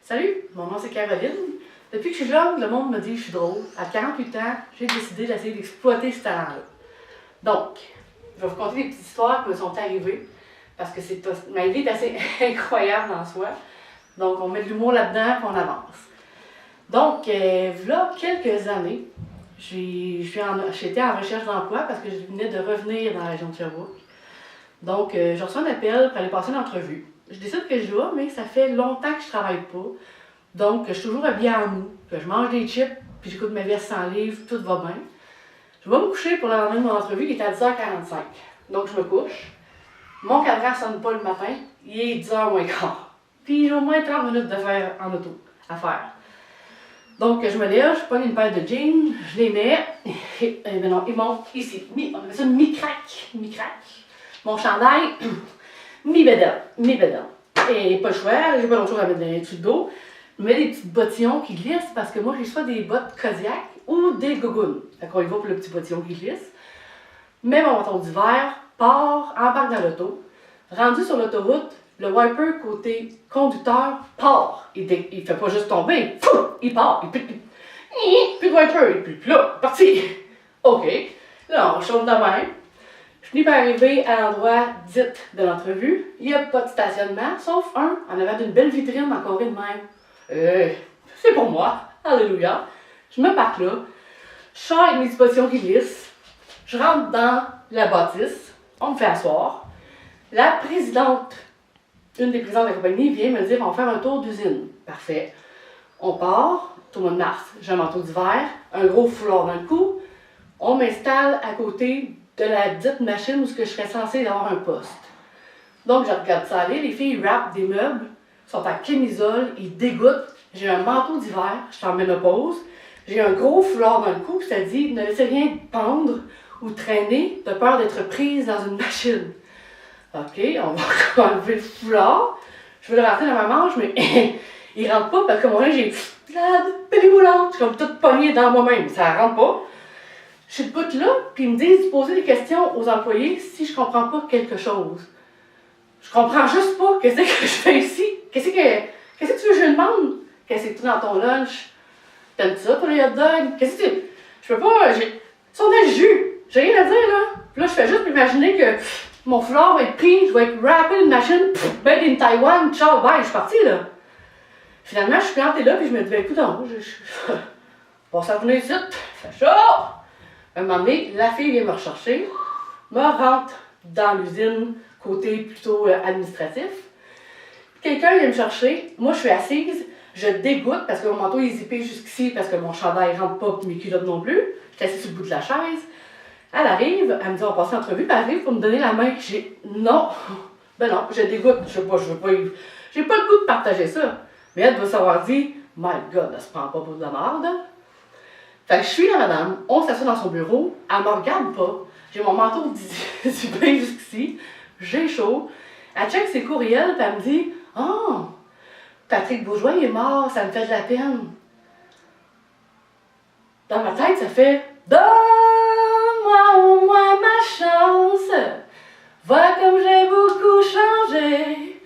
Salut, mon nom c'est Caroline. Depuis que je suis jeune, le monde me dit que je suis drôle. À 48 ans, j'ai décidé d'essayer d'exploiter ce talent-là. Donc, je vais vous conter des petites histoires qui me sont arrivées, parce que ma vie est assez incroyable en soi. Donc, on met de l'humour là-dedans et on avance. Donc, là, quelques années, j'étais en recherche d'emploi parce que je venais de revenir dans la région de Sherbrooke. Donc, je reçois un appel pour aller passer une entrevue. Je décide que je vais, mais ça fait longtemps que je travaille pas. Donc, je suis toujours habillée en mou. Je mange des chips, puis j'écoute ma veste sans livre, tout va bien. Je vais me coucher pour le lendemain de mon entrevue qui est à 10h45. Donc, je me couche. Mon cadran ne sonne pas le matin. Il est 10h moins quart. Puis, j'ai au moins 30 minutes de faire en auto à faire. Donc, je me lève, je prends une paire de jeans, je les mets. Ben non, ils montent ici. On appelle ça une mi-craque. Mon chandail, mi-bédelle. Et pas le choix, j'ai pas d'autre chose à mettre dans les trucs d'eau. Je mets des petits bottillons qui glissent parce que moi, j'ai soit des bottes Kodiak ou des gougounes. Fait qu'on y va pour le petit bottillon qui glisse. Mets mon manteau d'hiver, pars, embarque dans l'auto. Rendu sur l'autoroute, le wiper côté conducteur part. Il fait pas juste tomber, fou, il part. Il plus de wiper, il plus là, parti. OK. Là, on chauffe de même. Je finis par arriver à l'endroit dit de l'entrevue. Il n'y a pas de stationnement, sauf un en avant d'une belle vitrine encore de même. C'est pour moi. Alléluia. Je me parque là. Je sors avec mes dispositions qui glissent. Je rentre dans la bâtisse. On me fait asseoir. La présidente, une des présidentes de la compagnie, vient me dire on va faire un tour d'usine. Parfait. On part, tout le mois de mars. J'ai un manteau d'hiver, un gros foulard dans le cou. On m'installe à côté de la dite machine où je serais censée avoir un poste. Donc, je regarde ça aller. Les filles rappent des meubles, sont en camisole, ils dégoûtent. J'ai un manteau d'hiver, je suis en ménopause. J'ai un gros foulard dans le cou, ça dit ne laissez rien pendre ou traîner de peur d'être prise dans une machine. OK, on va enlever le foulard. Je veux le rentrer dans ma manche, mais il rentre pas parce que moi, j'ai la pelliboulante. Je suis comme toute pognée dans moi-même. Ça rentre pas. Je suis debout là, puis ils me disent de poser des questions aux employés si je comprends pas quelque chose. Je comprends juste pas qu'est-ce que je fais ici. Qu'est-ce que tu veux que je demande? Qu'est-ce que tu dans ton lunch? T'aimes ça pour les hot dogs? Qu'est-ce que tu... Je peux pas... Ils sont dans le jus. J'ai rien à dire, là. Puis là, je fais juste m'imaginer que mon foulard va être pris, je vais être rappé une machine, made in Taiwan, ciao, bye, je suis partie, là. Finalement, je suis plantée là, puis je me dis, ben écoute, non, bon, ça venait ici, fait chaud. À un moment donné, la fille vient me rechercher, me rentre dans l'usine, côté plutôt administratif. Quelqu'un vient me chercher, moi je suis assise, je dégoûte parce que mon manteau est zippé jusqu'ici, parce que mon chandail rentre pas, puis mes culottes non plus. Je suis assise sur le bout de la chaise. Elle arrive, elle me dit on va passer l'entrevue, puis elle arrive pour me donner la main. J'ai non, ben non, je dégoûte, je veux pas, j'ai pas le goût de partager ça. Mais elle doit savoir dire, my God, elle se prend pas pour de la merde. Fait que je suis la madame, on s'assoit dans son bureau, elle me regarde pas. J'ai mon manteau zippé jusqu'ici, j'ai chaud. Elle check ses courriels, puis elle me dit oh, Patrick Bourgeois il est mort, ça me fait de la peine. Dans ma tête, ça fait donne-moi au moins ma chance. Voilà comme j'ai beaucoup changé.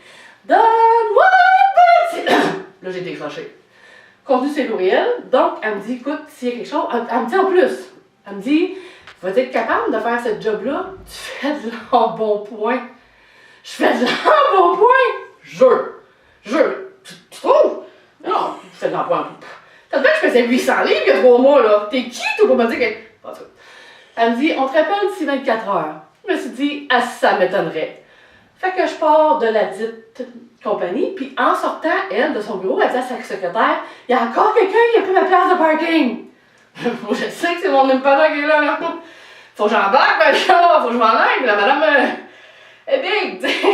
Donne-moi une petite. Là, j'ai décroché. Contenu ses courriels, donc elle me dit écoute, s'il y a quelque chose, elle me dit en plus, elle me dit vas-tu être capable de faire ce job-là? Tu fais de l'embonpoint. Je fais de l'embonpoint? Jure. Tu trouves? Non, je fais de l'embonpoint. T'as dit que je faisais 800 livres il y a 3 mois, là. T'es qui, toi, pour me dire que... Elle me dit on te rappelle d'ici 24 heures. Je me suis dit ça m'étonnerait. Fait que je pars de la dite compagnie, puis en sortant, elle, de son bureau, elle dit à sa secrétaire il y a encore quelqu'un qui a pris ma place de parking. Moi, je sais que c'est mon impala qui est là. Faut que j'embarque, ben là, faut que je m'en aille, la madame est big, tu sais.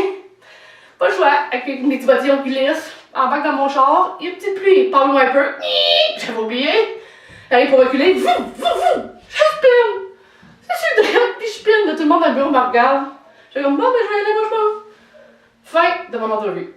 Pas le choix, avec mes petits bottillons qui glissent, embarque dans mon char, il y a une petite pluie, parle moi un peu, j'avais oublié. J'arrive pour reculer, je spin. C'est sûr, puis je spin, de tout le monde dans le bureau me regarde. Je suis comme, bon, ben je vais aller, moi je m'en. Fin de mon entrevue.